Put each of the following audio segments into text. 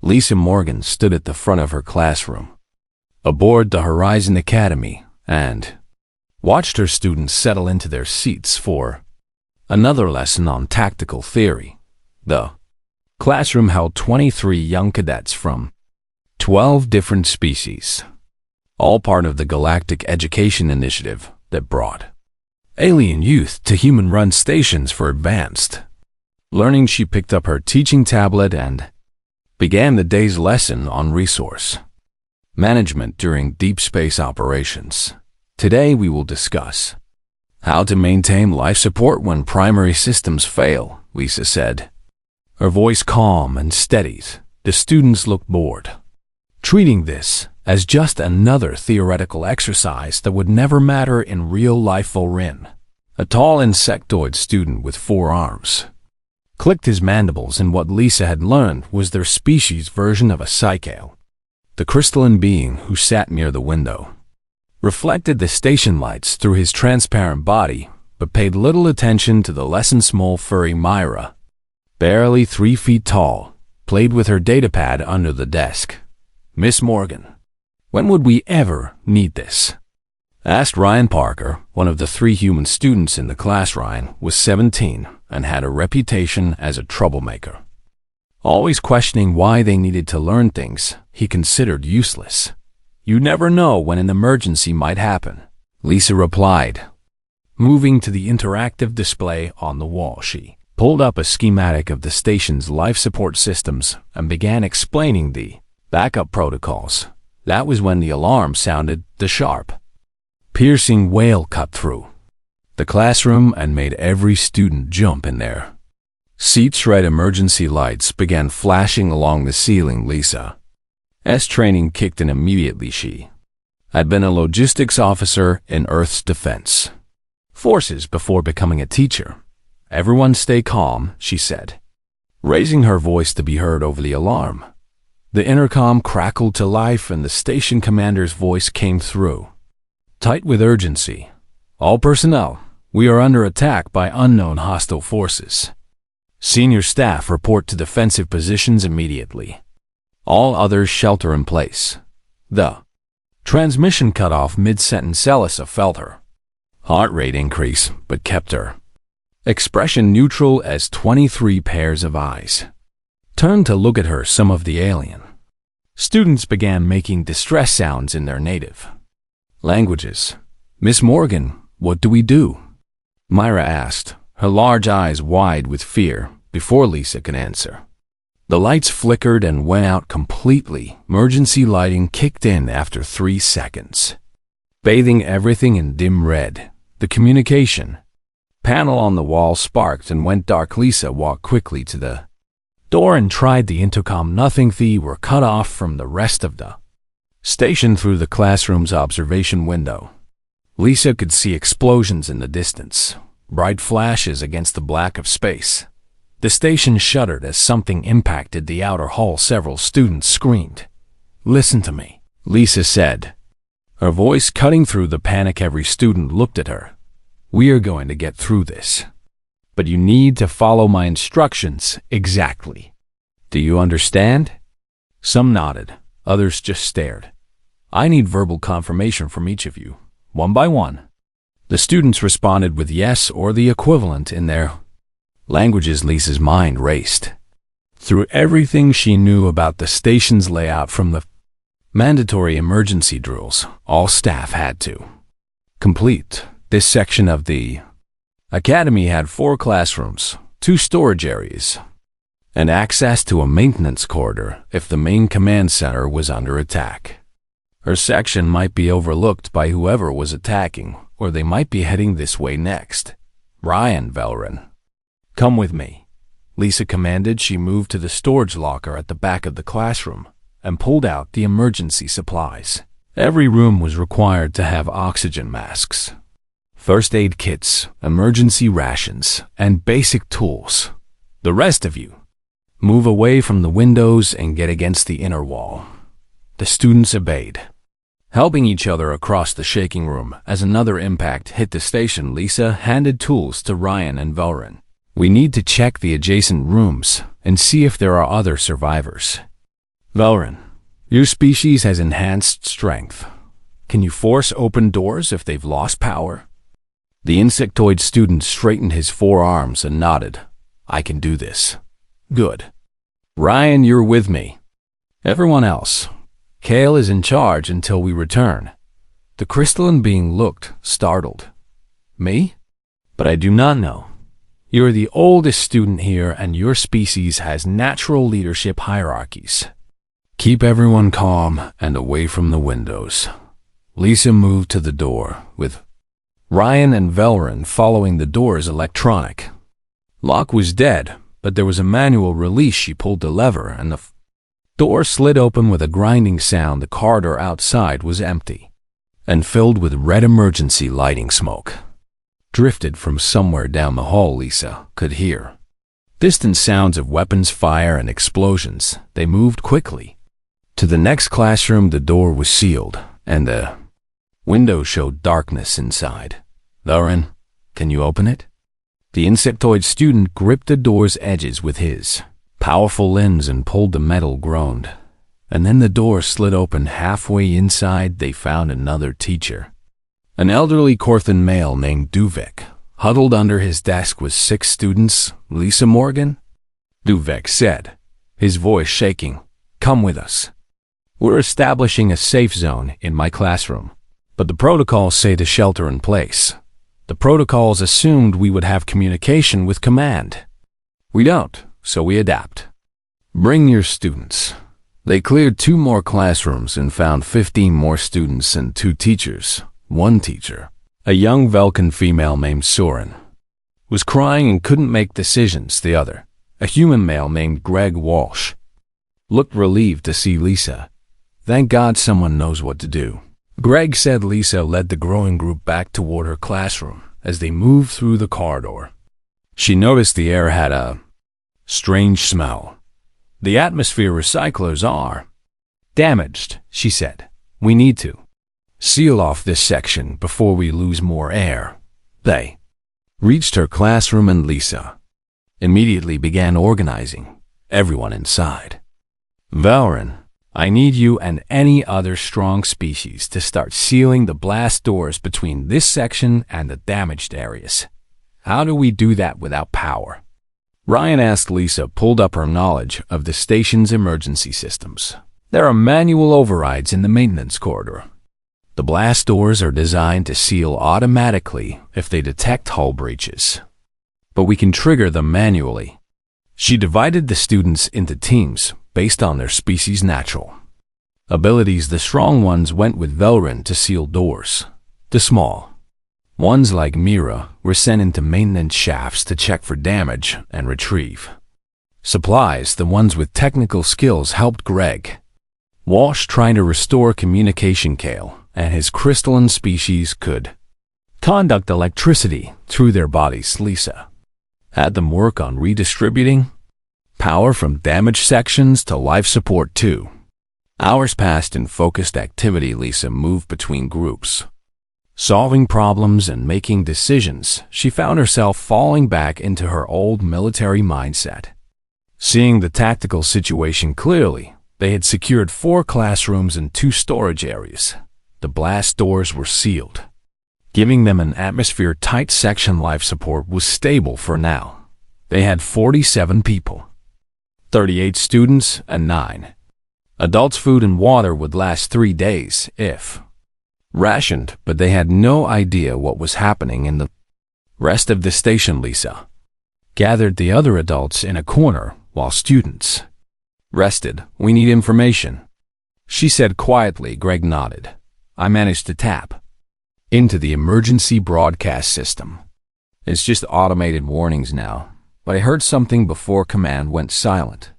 Lisa Morgan stood at the front of her classroom, aboard the Horizon Academy, and watched her students settle into their seats for another lesson on tactical theory. The classroom held 23 young cadets from 12 different species, all part of the Galactic Education Initiative that brought alien youth to human-run stations for advanced learning. She picked up her teaching tablet and began the day's lesson on resource management during deep space operations. Today we will discuss how to maintain life support when primary systems fail, Lisa said. Her voice calm and steady. The students looked bored, treating this as just another theoretical exercise that would never matter in real life. Volrin, a tall insectoid student with 4 arms, clicked his mandibles in what Lisa had learned was their species' version of a cycale. The crystalline being who sat near the window reflected the station lights through his transparent body, but paid little attention to the lesson's small furry Myra, barely 3 feet tall, played with her datapad under the desk. "Miss Morgan, when would we ever need this?" asked Ryan Parker, one of the 3 human students in the class. Ryan was 17 and had a reputation as a troublemaker, always questioning why they needed to learn things he considered useless. "You never know when an emergency might happen," Lisa replied. Moving to the interactive display on the wall, she pulled up a schematic of the station's life support systems and began explaining the backup protocols. That was when the alarm sounded. The sharp, piercing wail cut through the classroom and made every student jump in their seats. Red emergency lights began flashing along the ceiling. Lisa's training kicked in immediately. She had been a logistics officer in Earth's defense forces before becoming a teacher. "Everyone stay calm," she said, raising her voice to be heard over the alarm. The intercom crackled to life and the station commander's voice came through, tight with urgency. "All personnel, we are under attack by unknown hostile forces. Senior staff report to defensive positions immediately. All others shelter in place." The transmission cut off mid-sentence. Elisa felt her heart rate increase, but kept her expression neutral as 23 pairs of eyes turned to look at her. Some of the alien students began making distress sounds in their native languages. "Miss Morgan, what do we do?" Myra asked, her large eyes wide with fear. Before Lisa could answer, the lights flickered and went out completely. Emergency lighting kicked in after 3 seconds, bathing everything in dim red. The communication panel on the wall sparked and went dark. Lisa walked quickly to the door and tried the intercom. Nothing. They were cut off from the rest of the station through the classroom's observation window. Lisa could see explosions in the distance, bright flashes against the black of space. The station shuddered as something impacted the outer hull. Several students screamed. "Listen to me," Lisa said, her voice cutting through the panic. Every student looked at her. "We are going to get through this, but you need to follow my instructions exactly. Do you understand?" Some nodded, others just stared. "I need verbal confirmation from each of you, one by one." The students responded with yes or the equivalent in their languages. Lisa's mind raced through everything she knew about the station's layout, from the mandatory emergency drills all staff had to complete. This section of the academy had 4 classrooms, 2 storage areas, and access to a maintenance corridor if the main command center was under attack. Her section might be overlooked by whoever was attacking, or they might be heading this way next. "Ryan, Velrin, come with me," Lisa commanded. She moved to the storage locker at the back of the classroom and pulled out the emergency supplies. Every room was required to have oxygen masks, first aid kits, emergency rations, and basic tools. "The rest of you, move away from the windows and get against the inner wall." The students obeyed, helping each other across the shaking room. As another impact hit the station, Lisa handed tools to Ryan and Velrin. "We need to check the adjacent rooms and see if there are other survivors." Velrin, your species has enhanced strength. Can you force open doors if they've lost power? The insectoid student straightened his forearms and nodded. I can do this. Good. Ryan, you're with me. Everyone else. Kale is in charge until we return. The crystalline being looked startled. Me? But I do not know. You're the oldest student here and your species has natural leadership hierarchies. Keep everyone calm and away from the windows. Lisa moved to the door, with Ryan and Velrin following the door's electronic. Lock was dead, but there was a manual release. She pulled the lever and the door slid open with a grinding sound. The corridor outside was empty and filled with red emergency lighting smoke. Drifted from somewhere down the hall, Lisa could hear distant sounds of weapons fire and explosions. They moved quickly to the next classroom. The door was sealed, and the window showed darkness inside. Velrin, can you open it? The insectoid student gripped the door's edges with his powerful limbs and pulled. The metal groaned, and then the door slid open. Halfway inside, they found another teacher. An elderly Corthan male named Duvek. Huddled under his desk was 6 students. Lisa Morgan? Duvek said, his voice shaking. Come with us. We're establishing a safe zone in my classroom, but the protocols say to shelter in place. The protocols assumed we would have communication with command. We don't, so we adapt. Bring your students. They cleared 2 more classrooms and found 15 more students and 2 teachers. One teacher, a young Velkan female named Soren, was crying and couldn't make decisions. The other, a human male named Greg Walsh, looked relieved to see Lisa. Thank God someone knows what to do. Greg said. Lisa led the growing group back toward her classroom. As they moved through the corridor, she noticed the air had a strange smell. The atmosphere recyclers are damaged, she said. We need to seal off this section before we lose more air. They reached her classroom and Lisa immediately began organizing everyone inside. Velrin, I need you and any other strong species to start sealing the blast doors between this section and the damaged areas. How do we do that without power? Ryan asked. Lisa pulled up her knowledge of the station's emergency systems. There are manual overrides in the maintenance corridor. The blast doors are designed to seal automatically if they detect hull breaches, but we can trigger them manually. She divided the students into teams based on their species' natural abilities. The strong ones went with Velrin to seal doors. The small ones, like Mira, were sent into maintenance shafts to check for damage and retrieve supplies. The ones with technical skills helped Greg Walsh trying to restore communication. Kale and his crystalline species could conduct electricity through their bodies. Lisa had them work on redistributing power from damaged sections to life support too. Hours passed in focused activity. Lisa moved between groups, solving problems and making decisions. She found herself falling back into her old military mindset. Seeing the tactical situation clearly, they had secured 4 classrooms and 2 storage areas. The blast doors were sealed, giving them an atmosphere-tight section. Life support was stable for now. They had 47 people, 38 students, and 9 adults. Food and water would last 3 days if rationed, but they had no idea what was happening in the rest of the station. Lisa gathered the other adults in a corner while students rested. We need information, she said quietly. Greg nodded. I managed to tap into the emergency broadcast system. It's just automated warnings now, but I heard something before command went silent.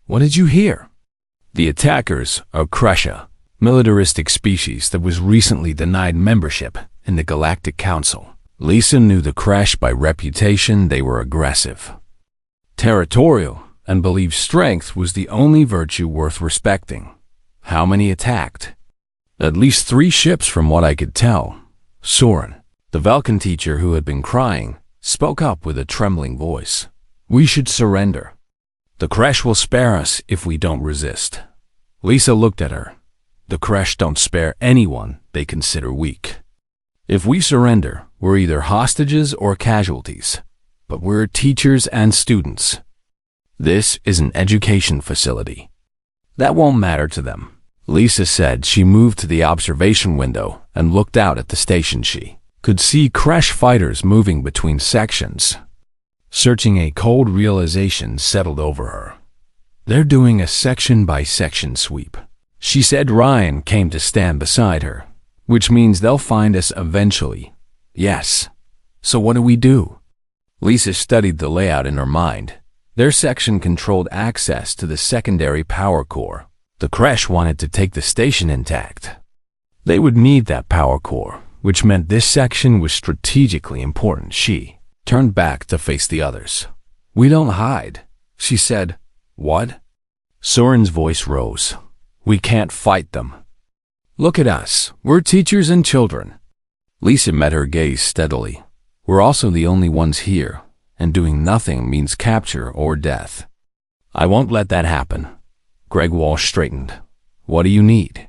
What did you hear? The attackers are Kresha, militaristic species that was recently denied membership in the Galactic Council. Lisa knew the Kresh by reputation. They were aggressive, territorial, and believed strength was the only virtue worth respecting. How many attacked? At least 3 ships from what I could tell. Soren, the Velkan teacher who had been crying, spoke up with a trembling voice. We should surrender. The Kresh will spare us if we don't resist. Lisa looked at her. The Kresh don't spare anyone they consider weak. If we surrender, we're either hostages or casualties. But we're teachers and students. This is an education facility. That won't matter to them. Lisa said. She moved to the observation window and looked out at the station. She could see Kresh fighters moving between sections. Searching, a cold realization settled over her. They're doing a section-by-section sweep. She said. Ryan came to stand beside her, which means they'll find us eventually. Yes. So what do we do? Lisa studied the layout in her mind. Their section controlled access to the secondary power core. The Kresh wanted to take the station intact. They would need that power core, which meant this section was strategically important. She turned back to face the others. We don't hide, she said. What? Soren's voice rose. We can't fight them. Look at us. We're teachers and children. Lisa met her gaze steadily. We're also the only ones here, and doing nothing means capture or death. I won't let that happen. Greg Walsh straightened. What do you need?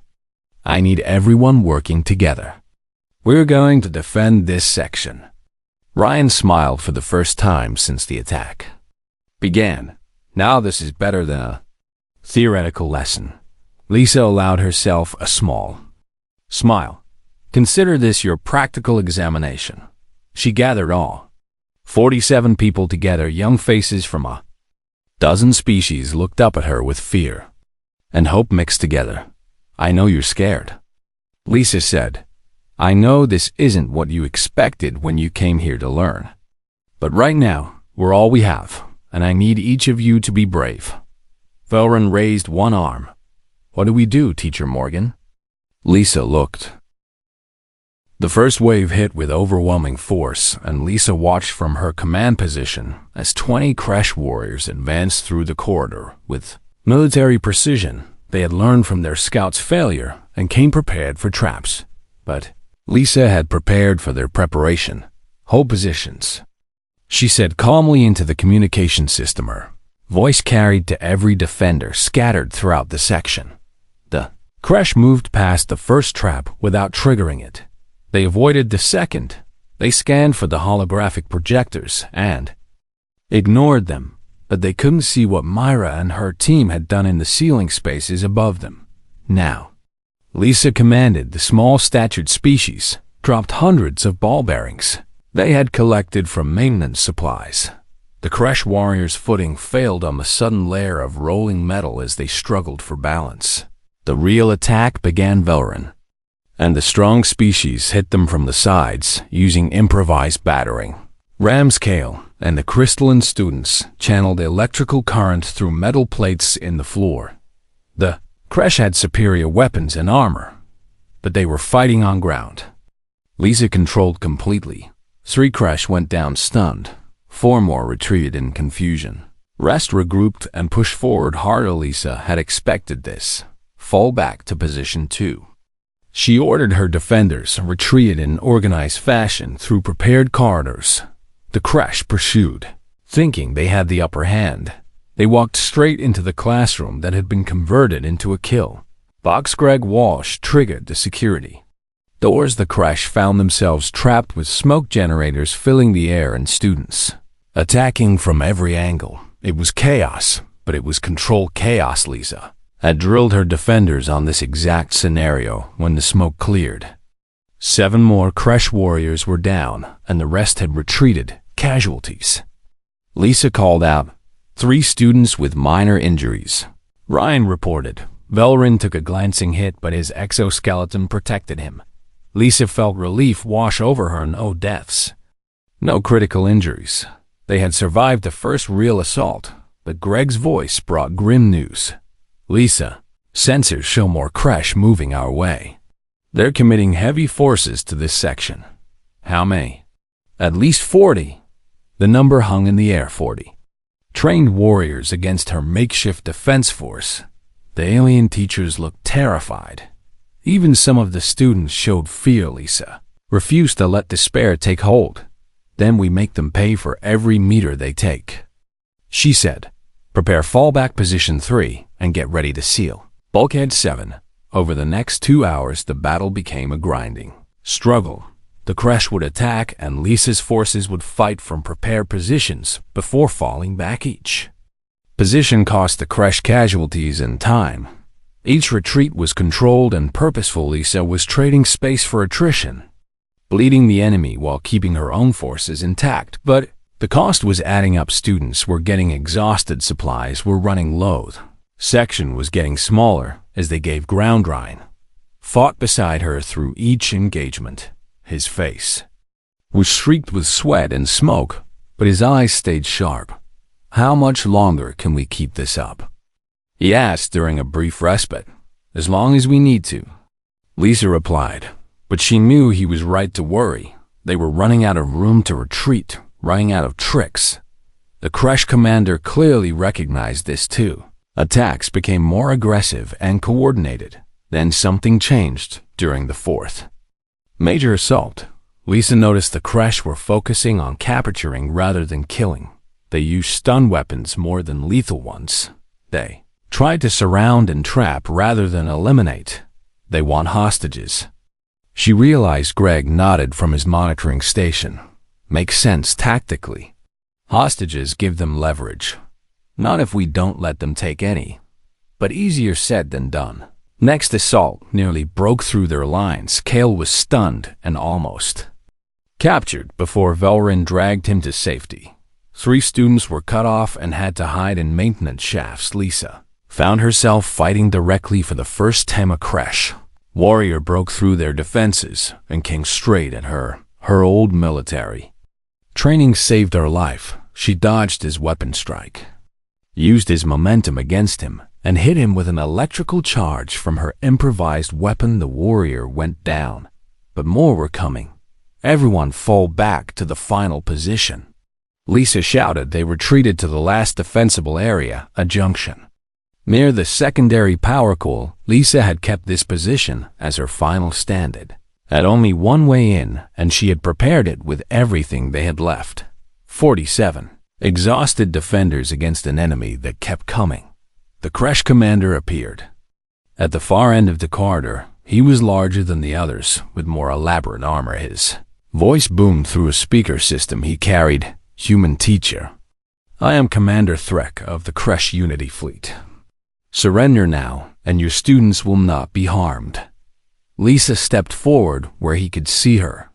I need everyone working together. We're going to defend this section. Ryan smiled for the first time since the attack. Began. Now this is better than a theoretical lesson. Lisa allowed herself a small smile. Consider this your practical examination. She gathered all 47 people together. Young faces from a dozen species looked up at her with fear and hope mixed together. I know you're scared. Lisa said, I know this isn't what you expected when you came here to learn. But right now, we're all we have, and I need each of you to be brave. Velron raised one arm. What do we do, Teacher Morgan? Lisa looked. The first wave hit with overwhelming force, and Lisa watched from her command position as 20 Kresh warriors advanced through the corridor with military precision. They had learned from their scout's failure and came prepared for traps. But Lisa had prepared for their preparation. Hold positions. She said calmly into the communication system. Her voice carried to every defender scattered throughout the section. The Kresh moved past the first trap without triggering it. They avoided the second. They scanned for the holographic projectors and ignored them, but they couldn't see what Myra and her team had done in the ceiling spaces above them. Now, Lisa commanded the small-statured species, dropped hundreds of ball bearings they had collected from maintenance supplies. The Kresh warriors' footing failed on the sudden layer of rolling metal as they struggled for balance. The real attack began. Velron and the strong species hit them from the sides using improvised battering. Ramscale and the crystalline students channeled electrical current through metal plates in the floor. The Kresh had superior weapons and armor, but they were fighting on ground. Lisa controlled completely. 3 Kresh went down stunned. 4 more retreated in confusion. Rest regrouped and pushed forward harder. Lisa had expected this. Fall back to position 2. She ordered her defenders retreated in organized fashion through prepared corridors. The Kresh pursued, thinking they had the upper hand. They walked straight into the classroom that had been converted into a kill box. Greg Walsh triggered the security doors. The Kresh found themselves trapped with smoke generators filling the air and students attacking from every angle. It was chaos, but it was controlled chaos. Lisa had drilled her defenders on this exact scenario when the smoke cleared. 7 more Kresh warriors were down, and the rest had retreated, casualties. Lisa called out, 3 students with minor injuries. Ryan reported. Velron took a glancing hit, but his exoskeleton protected him. Lisa felt relief wash over her. No deaths. No critical injuries. They had survived the first real assault, but Greg's voice brought grim news. Lisa, sensors show more Kresh moving our way. They're committing heavy forces to this section. How many? At least 40. The number hung in the air. 40. Trained warriors against her makeshift defense force. The alien teachers looked terrified. Even some of the students showed fear. Lisa refused to let despair take hold. Then we make them pay for every meter they take. She said, prepare fallback position 3 and get ready to seal. Bulkhead 7. Over the next 2 hours, the battle became a grinding struggle. The crash would attack, and Lisa's forces would fight from prepared positions before falling back. Each position cost the crash casualties and time. Each retreat was controlled and purposeful. Lisa was trading space for attrition, bleeding the enemy while keeping her own forces intact. But the cost was adding up. Students were getting exhausted, supplies were running low. Section was getting smaller as they gave ground. Ryan fought beside her through each engagement. His face was streaked with sweat and smoke, but his eyes stayed sharp. "How much longer can we keep this up?" he asked during a brief respite. "As long as we need to," Lisa replied, but she knew he was right to worry. They were running out of room to retreat, running out of tricks. The crash commander clearly recognized this too. Attacks became more aggressive and coordinated. Then something changed during the fourth major assault. Lisa noticed the crash were focusing on capturing rather than killing. They used stun weapons more than lethal ones. They tried to surround and trap rather than eliminate. They want hostages. She realized. Greg nodded from his monitoring station. Makes sense tactically. Hostages give them leverage. Not if we don't let them take any. But easier said than done. Next assault nearly broke through their lines. Kale was stunned and almost captured before Velrin dragged him to safety. 3 students were cut off and had to hide in maintenance shafts. Lisa found herself fighting directly for the first time. A crash warrior broke through their defenses and came straight at her. Her old military training saved her life. She dodged his weapon strike, used his momentum against him, and hit him with an electrical charge from her improvised weapon. The warrior went down, but more were coming. Everyone fell back to the final position. Lisa shouted. They retreated to the last defensible area, a junction near the secondary power core. Lisa had kept this position as her final stand. Had only one way in, and she had prepared it with everything they had left. 47 exhausted defenders against an enemy that kept coming. The crash commander appeared. At the far end of the corridor, he was larger than the others, with more elaborate armor. His voice boomed through a speaker system he carried. "Human teacher, I am Commander Threk of the Crash Unity Fleet. Surrender now, and your students will not be harmed." Lisa stepped forward where he could see her.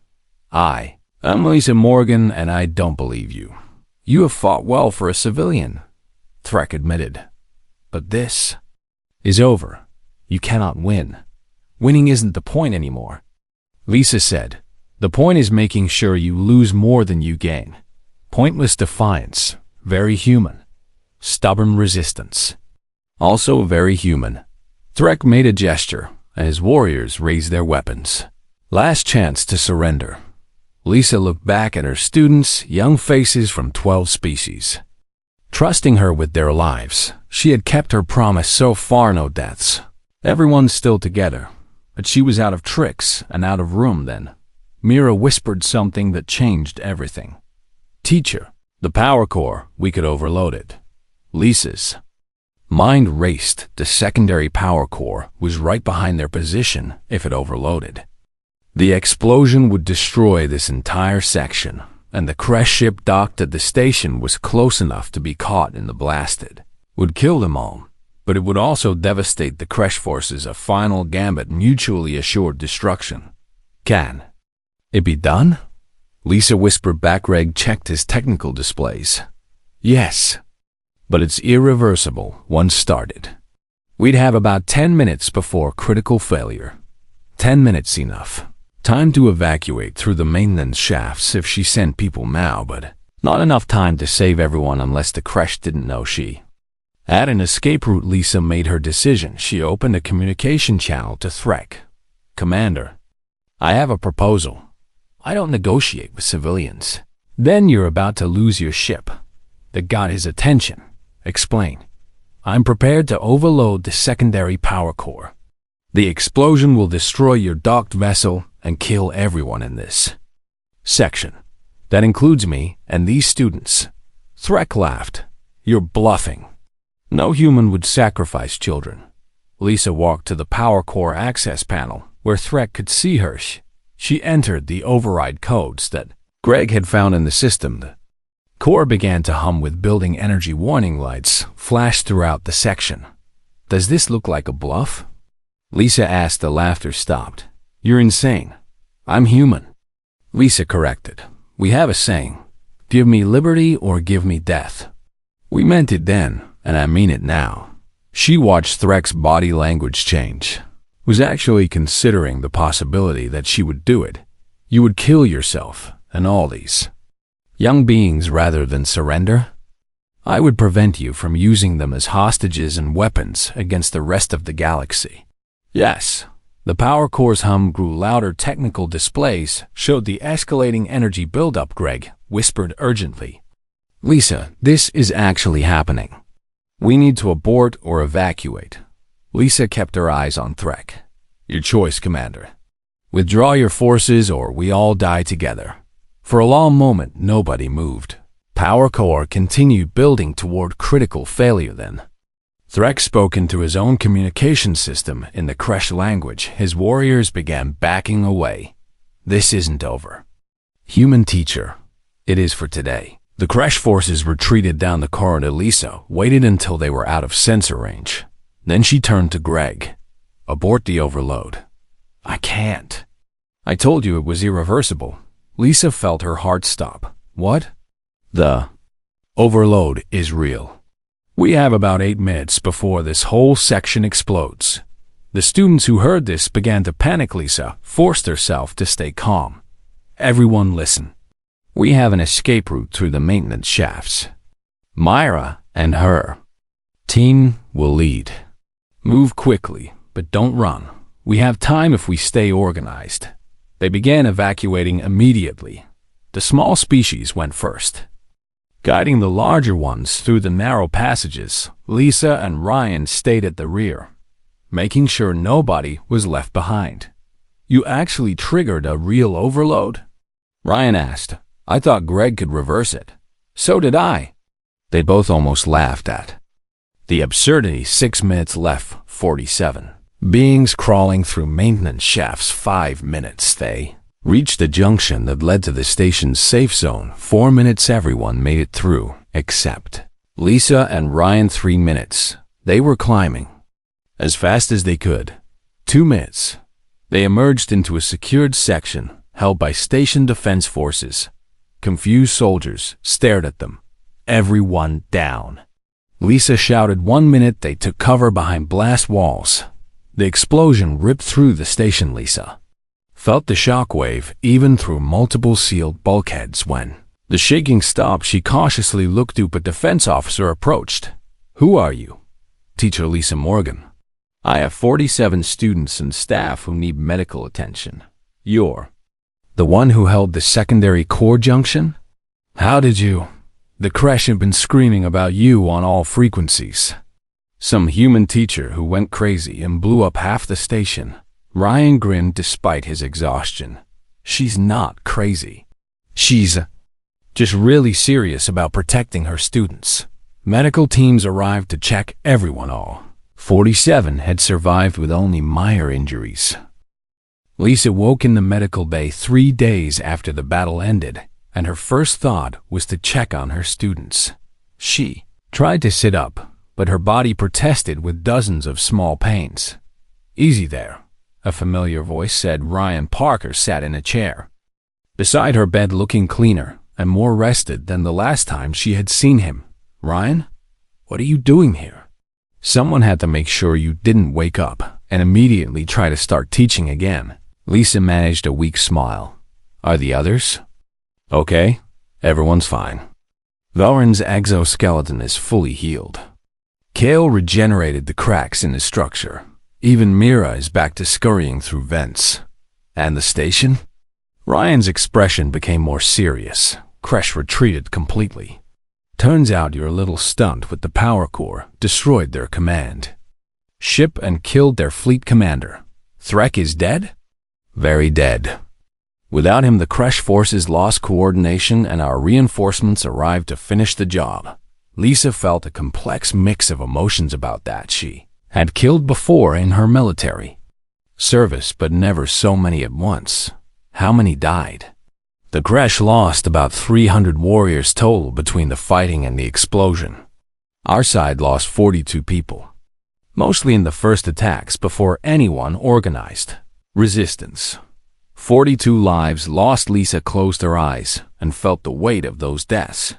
"I am Lisa Morgan, and I don't believe you. You have fought well for a civilian," Threk admitted. "But this is over. You cannot win. Winning isn't the point anymore," Lisa said. "The point is making sure you lose more than you gain." Pointless defiance, very human. Stubborn resistance, also very human. Threk made a gesture, and his warriors raised their weapons. Last chance to surrender. Lisa looked back at her students, young faces from 12 species. Trusting her with their lives, she had kept her promise so far. No deaths. Everyone's still together, but she was out of tricks and out of room then. Mira whispered something that changed everything. "Teacher, the power core, we could overload it." Lisa's mind raced. The secondary power core was right behind their position. If it overloaded, the explosion would destroy this entire section, and the crash ship docked at the station was close enough to be caught in the blasted. Would kill them all, but it would also devastate the crash forces. A final gambit, mutually assured destruction. "Can it be done?" Lisa whispered back. Greg checked his technical displays. "Yes, but it's irreversible once started. We'd have about 10 minutes before critical failure. 10 minutes enough. Time to evacuate through the maintenance shafts if she sent people now, but not enough time to save everyone unless the crash didn't know she had an escape route." Lisa made her decision. She opened a communication channel to Threk. "Commander, I have a proposal. I don't negotiate with civilians." "Then you're about to lose your ship." That got his attention. "Explain." "I'm prepared to overload the secondary power core. The explosion will destroy your docked vessel and kill everyone in this section. That includes me and these students." Threk laughed. "You're bluffing. No human would sacrifice children." Lisa walked to the power core access panel, where Threk could see her. She entered the override codes that Greg had found in the system. The core began to hum with building energy warning lights flashed throughout the section. "Does this look like a bluff?" Lisa asked. The laughter stopped. "You're insane. I'm human." Lisa corrected. "We have a saying, give me liberty or give me death." "We meant it then, and I mean it now." She watched Threk's body language change. Was actually considering the possibility that she would do it. You would kill yourself and all these young beings rather than surrender? I would prevent you from using them as hostages and weapons against the rest of the galaxy. Yes. The power core's hum grew louder. Technical displays showed the escalating energy buildup. Greg whispered urgently. "Lisa, this is actually happening. We need to abort or evacuate." Lisa kept her eyes on Threk. "Your choice, Commander. Withdraw your forces or we all die together." For a long moment, nobody moved. Power core continued building toward critical failure then. Threk spoke into his own communication system in the Kresh language. His warriors began backing away. "This isn't over. Human teacher, it is for today." The Kresh forces retreated down the corridor. Lisa waited until they were out of sensor range. Then she turned to Greg. "Abort the overload." "I can't. I told you it was irreversible." Lisa felt her heart stop. "What?" "The overload is real. We have about 8 minutes before this whole section explodes." The students who heard this began to panic. Lisa forced herself to stay calm. "Everyone listen. We have an escape route through the maintenance shafts. Myra and her team will lead. Move quickly, but don't run. We have time if we stay organized." They began evacuating immediately. The small species went first, guiding the larger ones through the narrow passages. Lisa and Ryan stayed at the rear, making sure nobody was left behind. "You actually triggered a real overload?" Ryan asked. "I thought Greg could reverse it." "So did I." They both almost laughed at the absurdity. 6 minutes left, 47 beings crawling through maintenance shafts. 5 minutes. They reached the junction that led to the station's safe zone. 4 minutes. Everyone made it through, except Lisa and Ryan. 3 minutes. They were climbing as fast as they could. 2 minutes. They emerged into a secured section held by station defense forces. Confused soldiers stared at them. "Everyone down." Lisa shouted. 1 minute. They took cover behind blast walls. The explosion ripped through the station. Lisa felt the shockwave even through multiple sealed bulkheads. When the shaking stopped, she cautiously looked up. A defense officer approached. "Who are you?" "Teacher Lisa Morgan. I have 47 students and staff who need medical attention. You're the one who held the secondary core junction? How did you? The Kresh have been screaming about you on all frequencies. Some human teacher who went crazy and blew up half the station." Ryan grinned despite his exhaustion. "She's not crazy. She's just really serious about protecting her students." Medical teams arrived to check everyone. All 47 had survived with only minor injuries. Lisa woke in the medical bay 3 days after the battle ended, and her first thought was to check on her students. She tried to sit up, but her body protested with dozens of small pains. "Easy there," a familiar voice said. Ryan Parker sat in a chair beside her bed, looking cleaner and more rested than the last time she had seen him. "Ryan, what are you doing here?" "Someone had to make sure you didn't wake up and immediately try to start teaching again." Lisa managed a weak smile. "Are the others okay?" "Everyone's fine. Valrin's exoskeleton is fully healed. Kale regenerated the cracks in the structure. Even Mira is back to scurrying through vents." "And the station?" Ryan's expression became more serious. "Kresh retreated completely. Turns out your little stunt with the power core destroyed their command ship and killed their fleet commander. Threk is dead?" "Very dead. Without him, the Kresh forces lost coordination and our reinforcements arrived to finish the job." Lisa felt a complex mix of emotions about that. She had killed before in her military service, but never so many at once. How many died? The crash lost about 300 warriors total between the fighting and the explosion. Our side lost 42 people, mostly in the first attacks before anyone organized resistance. 42 lives lost. Lisa closed her eyes and felt the weight of those deaths.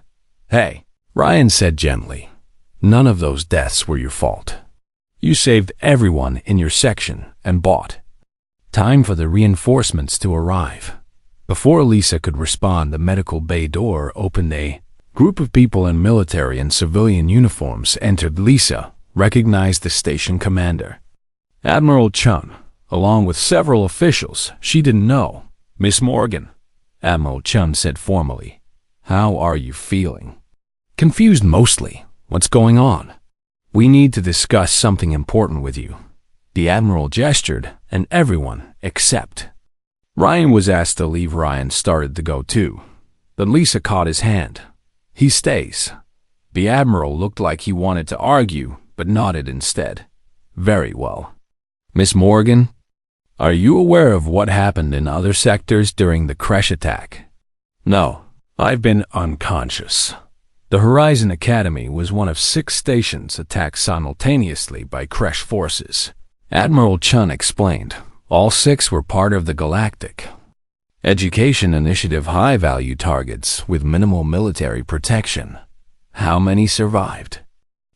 Hey, Ryan said gently, none of those deaths were your fault. You saved everyone in your section and bought time for the reinforcements to arrive. Before Lisa could respond, the medical bay door opened. A group of people in military and civilian uniforms entered. Lisa recognized the station commander, Admiral Chun, along with several officials she didn't know. Miss Morgan, Admiral Chun said formally. How are you feeling? Confused mostly. What's going on? We need to discuss something important with you. The Admiral gestured, and everyone, except Ryan, was asked to leave. Ryan started to go too, but Lisa caught his hand. He stays. The Admiral looked like he wanted to argue, but nodded instead. Very well. Miss Morgan, are you aware of what happened in other sectors during the crash attack? No, I've been unconscious. The Horizon Academy was one of 6 stations attacked simultaneously by crash forces. Admiral Chun explained. All 6 were part of the Galactic Education Initiative high-value targets with minimal military protection. How many survived?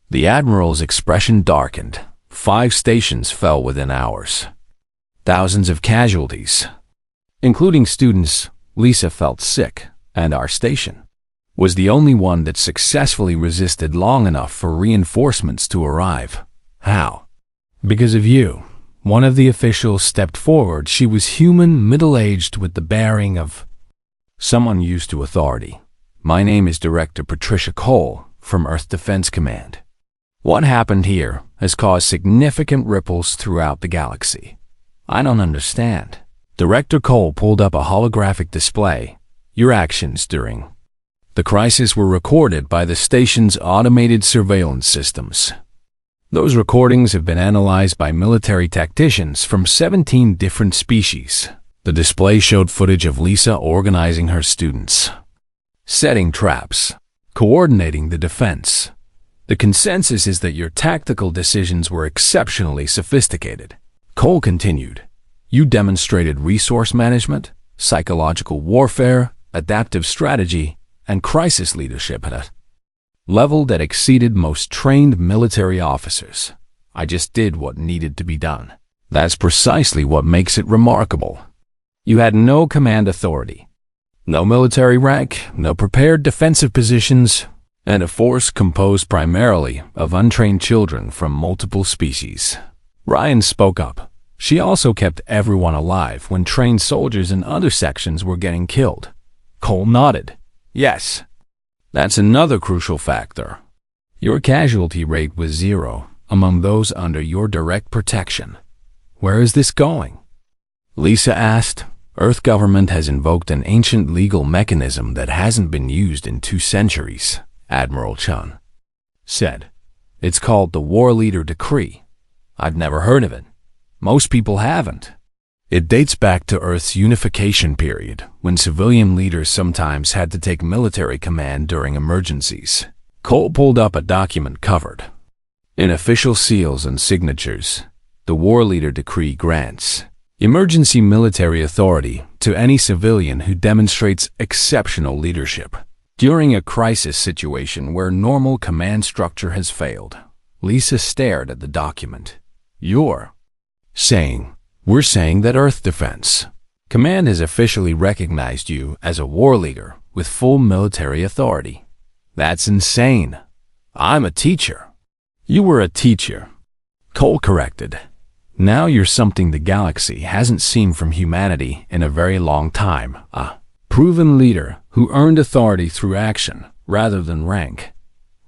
The Admiral's expression darkened. 5 stations fell within hours. Thousands of casualties, including students. Lisa felt sick, and our station was the only one that successfully resisted long enough for reinforcements to arrive. How? Because of you. One of the officials stepped forward. She was human, middle-aged, with the bearing of someone used to authority. My name is Director Patricia Cole from Earth Defense Command. What happened here has caused significant ripples throughout the galaxy. I don't understand. Director Cole pulled up a holographic display. Your actions during the crisis were recorded by the station's automated surveillance systems. Those recordings have been analyzed by military tacticians from 17 different species. The display showed footage of Lisa organizing her students, setting traps, coordinating the defense. The consensus is that your tactical decisions were exceptionally sophisticated. Cole continued. You demonstrated resource management, psychological warfare, adaptive strategy, and crisis leadership at a level that exceeded most trained military officers. I just did what needed to be done. That's precisely what makes it remarkable. You had no command authority, no military rank, no prepared defensive positions, and a force composed primarily of untrained children from multiple species. Ryan spoke up. She also kept everyone alive when trained soldiers in other sections were getting killed. Cole nodded. Yes. That's another crucial factor. Your casualty rate was 0 among those under your direct protection. Where is this going? Lisa asked. Earth government has invoked an ancient legal mechanism that hasn't been used in 2 centuries, Admiral Chun said. It's called the Warleader Decree. I've never heard of it. Most people haven't. It dates back to Earth's unification period, when civilian leaders sometimes had to take military command during emergencies. Cole pulled up a document covered in official seals and signatures. The Warleader Decree grants emergency military authority to any civilian who demonstrates exceptional leadership during a crisis situation where normal command structure has failed. Lisa stared at the document. You're saying... We're saying that Earth Defense Command has officially recognized you as a war leader with full military authority. That's insane. I'm a teacher. You were a teacher, Cole corrected. Now you're something the galaxy hasn't seen from humanity in a very long time. A proven leader who earned authority through action rather than rank.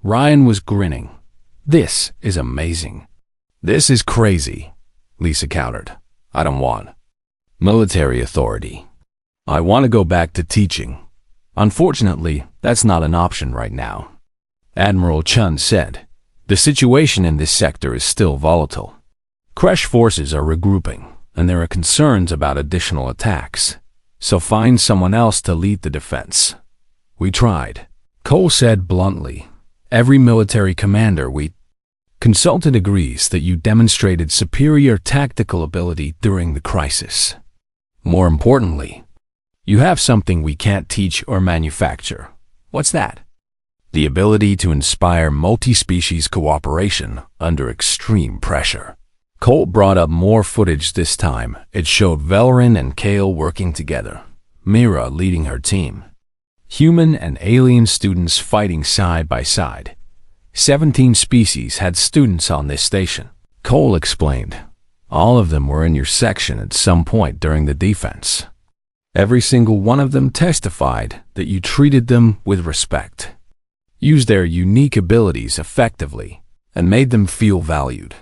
Ryan was grinning. This is amazing. This is crazy, Lisa countered. I don't want military authority. I want to go back to teaching. Unfortunately, that's not an option right now. Admiral Chun said, The situation in this sector is still volatile. Crash forces are regrouping, and there are concerns about additional attacks. So find someone else to lead the defense. We tried. Cole said bluntly. Every military commander we consulted agrees that you demonstrated superior tactical ability during the crisis. More importantly, you have something we can't teach or manufacture. What's that? The ability to inspire multi-species cooperation under extreme pressure. Colt brought up more footage this time. It showed Valerin and Kale working together, Mira leading her team. Human and alien students fighting side by side. 17 species had students on this station. Cole explained. All of them were in your section at some point during the defense. Every single one of them testified that you treated them with respect, used their unique abilities effectively, and made them feel valued.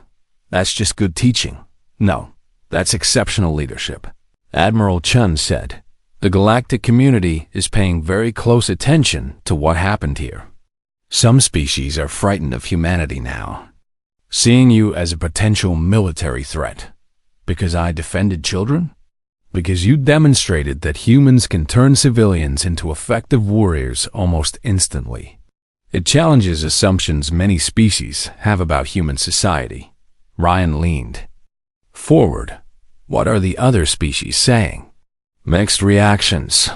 That's just good teaching. No, that's exceptional leadership. Admiral Chun said. The galactic community is paying very close attention to what happened here. Some species are frightened of humanity now, seeing you as a potential military threat. Because I defended children? Because you demonstrated that humans can turn civilians into effective warriors almost instantly. It challenges assumptions many species have about human society. Ryan leaned forward. What are the other species saying? Mixed reactions.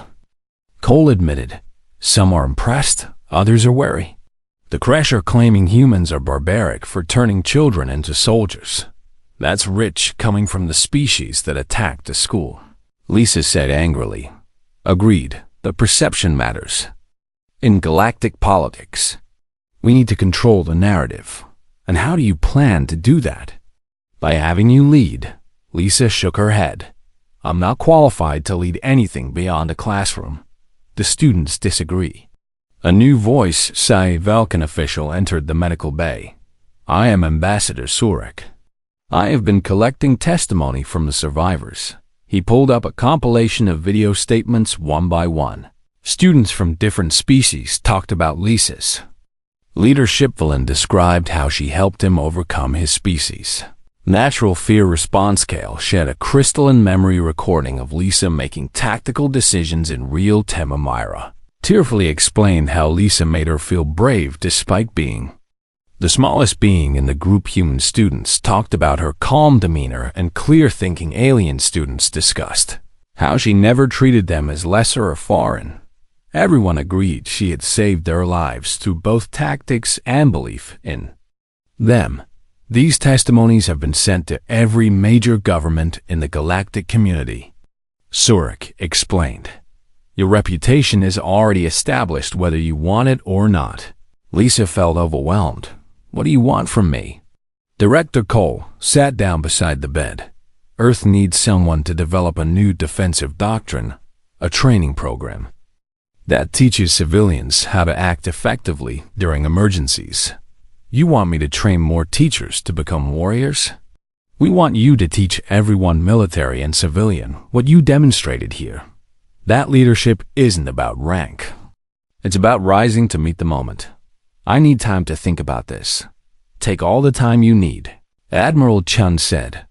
Cole admitted. Some are impressed, others are wary. The Crash are claiming humans are barbaric for turning children into soldiers. That's rich coming from the species that attacked the school. Lisa said angrily. Agreed, the perception matters. In galactic politics, we need to control the narrative. And how do you plan to do that? By having you lead. Lisa shook her head. I'm not qualified to lead anything beyond a classroom. The students disagree. A new voice, Vulcan official, entered the medical bay. I am Ambassador Surik. I have been collecting testimony from the survivors. He pulled up a compilation of video statements one by one. Students from different species talked about Lisa's leadership. Valen described how she helped him overcome his species. Natural Fear Response Scale shed a crystalline memory recording of Lisa making tactical decisions in real time. Myra tearfully explained how Lisa made her feel brave despite being the smallest being in the group. Human students talked about her calm demeanor, and clear-thinking alien students discussed how she never treated them as lesser or foreign. Everyone agreed she had saved their lives through both tactics and belief in them. These testimonies have been sent to every major government in the galactic community. Surik explained. Your reputation is already established whether you want it or not. Lisa felt overwhelmed. What do you want from me? Director Cole sat down beside the bed. Earth needs someone to develop a new defensive doctrine, a training program that teaches civilians how to act effectively during emergencies. You want me to train more teachers to become warriors? We want you to teach everyone, military and civilian, what you demonstrated here. That leadership isn't about rank. It's about rising to meet the moment. I need time to think about this. Take all the time you need, Admiral Chun said.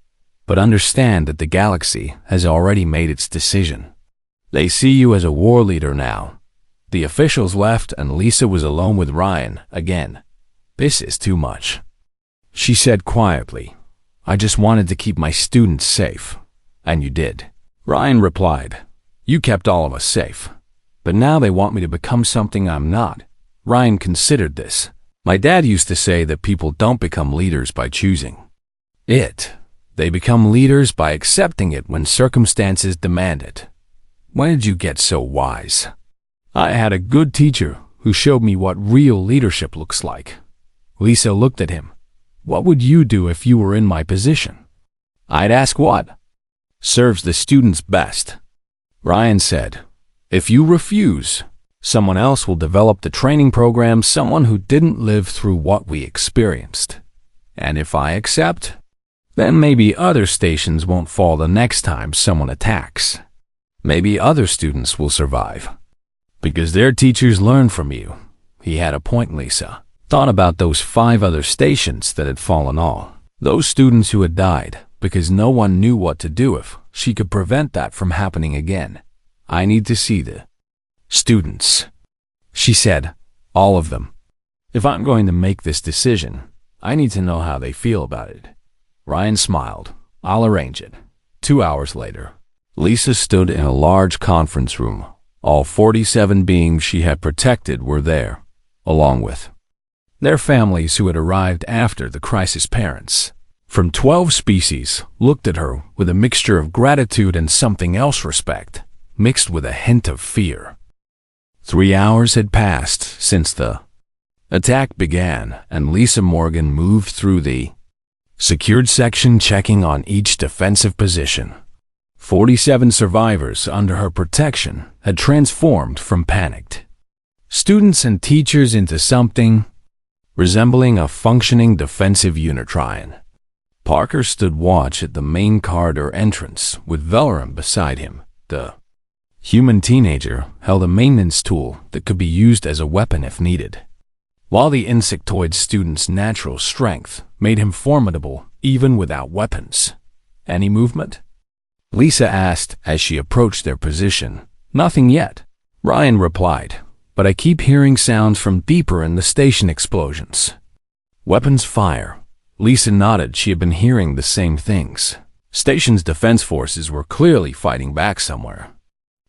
But understand that the galaxy has already made its decision. They see you as a war leader now. The officials left and Lisa was alone with Ryan again. This is too much. She said quietly. I just wanted to keep my students safe. And you did. Ryan replied. You kept all of us safe. But now they want me to become something I'm not. Ryan considered this. My dad used to say that people don't become leaders by choosing it. They become leaders by accepting it when circumstances demand it. When did you get so wise? I had a good teacher who showed me what real leadership looks like. Lisa looked at him. What would you do if you were in my position? I'd ask what serves the students best. Ryan said, if you refuse, someone else will develop the training program, someone who didn't live through what we experienced. And if I accept, then maybe other stations won't fall the next time someone attacks. Maybe other students will survive. Because their teachers learn from you. He had a point, Lisa. Thought about those 5 other stations that had fallen all. Those students who had died because no one knew what to do if she could prevent that from happening again. I need to see the students, she said. All of them. If I'm going to make this decision, I need to know how they feel about it. Ryan smiled. I'll arrange it. 2 hours later, Lisa stood in a large conference room. All 47 beings she had protected were there, along with their families who had arrived after the crisis. Parents from 12 species looked at her with a mixture of gratitude and something else, respect, mixed with a hint of fear. 3 hours had passed since the attack began, and Lisa Morgan moved through the secured section, checking on each defensive position. 47 survivors under her protection had transformed from panicked students and teachers into something resembling a functioning defensive Unitrion. Parker stood watch at the main corridor entrance with Velarum beside him. The human teenager held a maintenance tool that could be used as a weapon if needed, while the insectoid student's natural strength made him formidable even without weapons. Any movement? Lisa asked as she approached their position. Nothing yet, Ryan replied, but I keep hearing sounds from deeper in the station. Explosions. Weapons fire. Lisa nodded. She had been hearing the same things. Station's defense forces were clearly fighting back somewhere.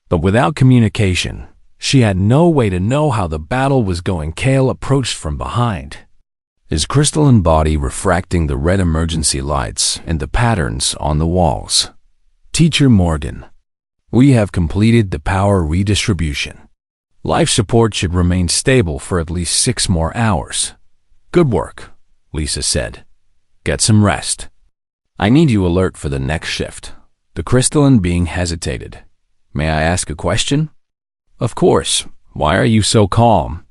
But without communication, she had no way to know how the battle was going. Kale approached from behind, his crystalline body refracting the red emergency lights and the patterns on the walls. Teacher Morgan, we have completed the power redistribution. Life support should remain stable for at least 6 more hours. Good work, Lisa said. Get some rest. I need you alert for the next shift. The crystalline being hesitated. May I ask a question? Of course. Why are you so calm?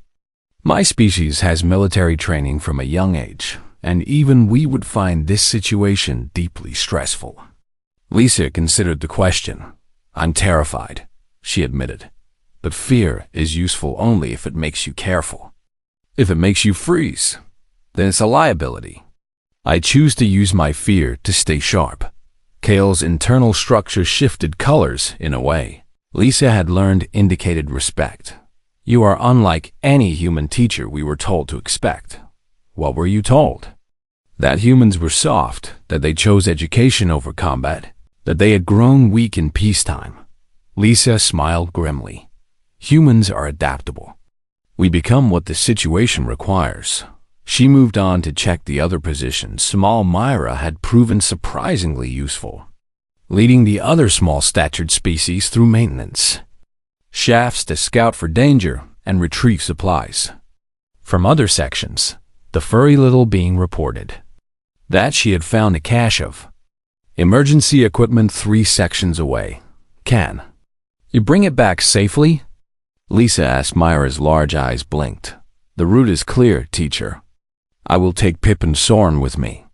My species has military training from a young age, and even we would find this situation deeply stressful. Lisa considered the question. I'm terrified, she admitted. But fear is useful only if it makes you careful. If it makes you freeze, then it's a liability. I choose to use my fear to stay sharp. Kale's internal structure shifted colors in a way Lisa had learned indicated respect. You are unlike any human teacher we were told to expect. What were you told? That humans were soft, that they chose education over combat, that they had grown weak in peacetime. Lisa smiled grimly. Humans are adaptable. We become what the situation requires. She moved on to check the other positions. Small Myra had proven surprisingly useful, leading the other small-statured species through maintenance shafts to scout for danger and retrieve supplies. From other sections, the furry little being reported that she had found a cache of emergency equipment 3 sections away. Can you bring it back safely? Lisa asked. Myra's large eyes blinked. The route is clear, teacher. I will take Pip and Soren with me.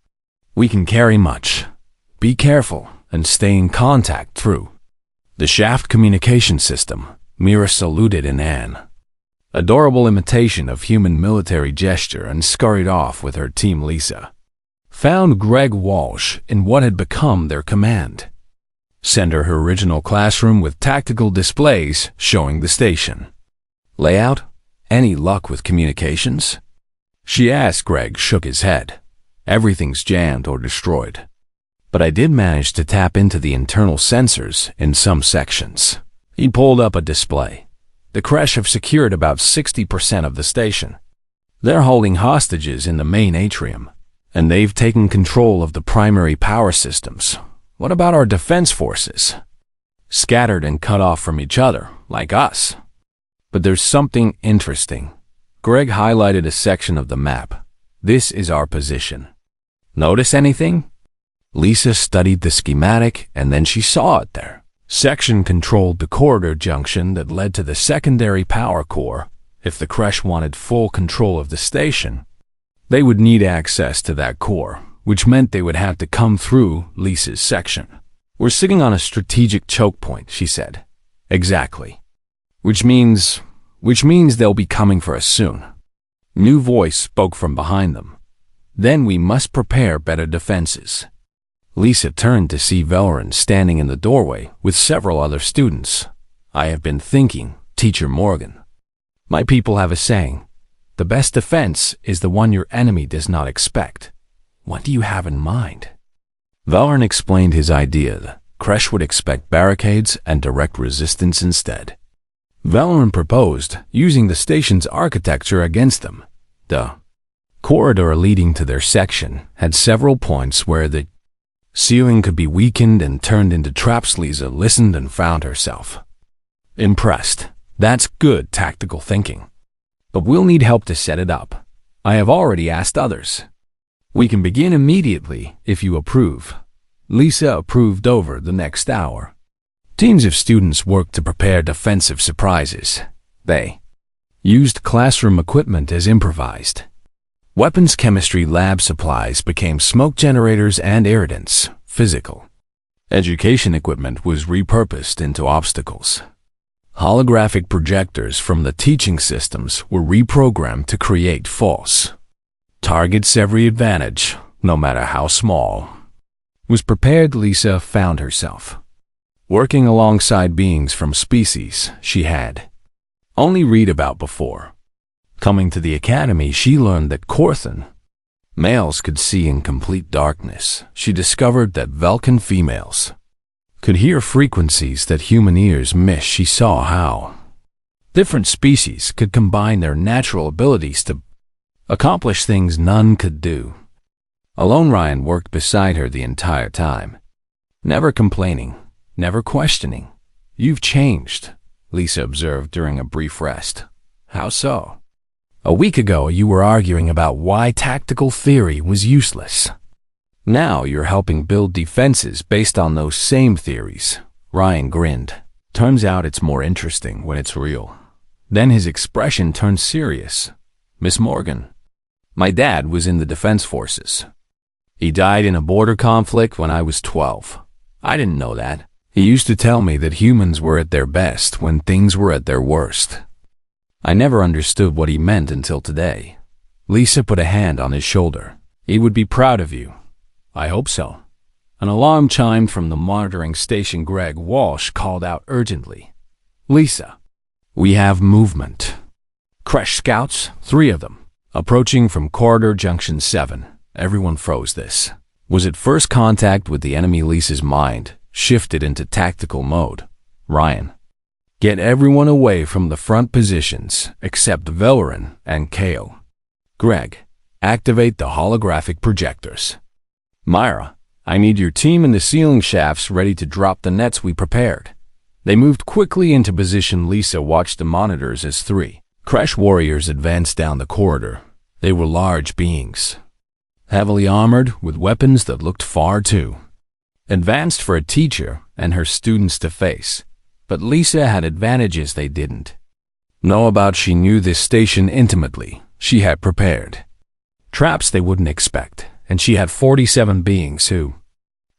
We can carry much. Be careful and stay in contact through the shaft communication system. Mira saluted in an adorable imitation of human military gesture and scurried off with her team. Lisa found Greg Walsh in what had become their command center, her original classroom with tactical displays showing the station layout. Any luck with communications? She asked. Greg shook his head. Everything's jammed or destroyed. But I did manage to tap into the internal sensors in some sections. He pulled up a display. The Kresh have secured about 60% of the station. They're holding hostages in the main atrium, and they've taken control of the primary power systems. What about our defense forces? Scattered and cut off from each other, like us. But there's something interesting. Greg highlighted a section of the map. This is our position. Notice anything? Lisa studied the schematic, and then she saw it there. Section controlled the corridor junction that led to the secondary power core. If the Kresh wanted full control of the station, they would need access to that core, which meant they would have to come through Lisa's section. We're sitting on a strategic choke point, she said. Exactly. Which means they'll be coming for us soon. New voice spoke from behind them. Then we must prepare better defenses. Lisa turned to see Valoran standing in the doorway with several other students. I have been thinking, Teacher Morgan. My people have a saying. The best defense is the one your enemy does not expect. What do you have in mind? Valoran explained his idea. Kresh would expect barricades and direct resistance instead. Valoran proposed using the station's architecture against them. The corridor leading to their section had several points where the ceiling could be weakened and turned into traps. Lisa listened and found herself impressed. That's good tactical thinking. But we'll need help to set it up. I have already asked others. We can begin immediately if you approve. Lisa approved over the next hour. Teams of students worked to prepare defensive surprises. They used classroom equipment as improvised. Weapons chemistry lab supplies became smoke generators and irritants. Physical education equipment was repurposed into obstacles. Holographic projectors from the teaching systems were reprogrammed to create false targets. Every advantage, no matter how small, was prepared. Lisa found herself working alongside beings from species she had only read about before. Coming to the academy, she learned that Korthan males could see in complete darkness. She discovered that Velkan females could hear frequencies that human ears miss. She saw how different species could combine their natural abilities to accomplish things none could do. Alone, Ryan worked beside her the entire time, never complaining, never questioning. You've changed, Lisa observed during a brief rest. How so? A week ago, you were arguing about why tactical theory was useless. Now you're helping build defenses based on those same theories. Ryan grinned. Turns out it's more interesting when it's real. Then his expression turned serious. Miss Morgan, my dad was in the defense forces. He died in a border conflict when I was 12. I didn't know that. He used to tell me that humans were at their best when things were at their worst. I never understood what he meant until today. Lisa put a hand on his shoulder. He would be proud of you. I hope so. An alarm chimed from the monitoring station. Greg Walsh called out urgently. Lisa, we have movement. Kresh scouts, 3 of them, approaching from Corridor Junction 7. Everyone froze. This was at first contact with the enemy. Lisa's mind shifted into tactical mode. Ryan, get everyone away from the front positions except Valoran and Kale. Greg, activate the holographic projectors. Myra, I need your team in the ceiling shafts ready to drop the nets we prepared. They moved quickly into position. Lisa watched the monitors as 3 Kresh warriors advanced down the corridor. They were large beings, heavily armored with weapons that looked far too advanced for a teacher and her students to face. But Lisa had advantages they didn't know about. She knew this station intimately. She had prepared traps they wouldn't expect, and she had 47 beings who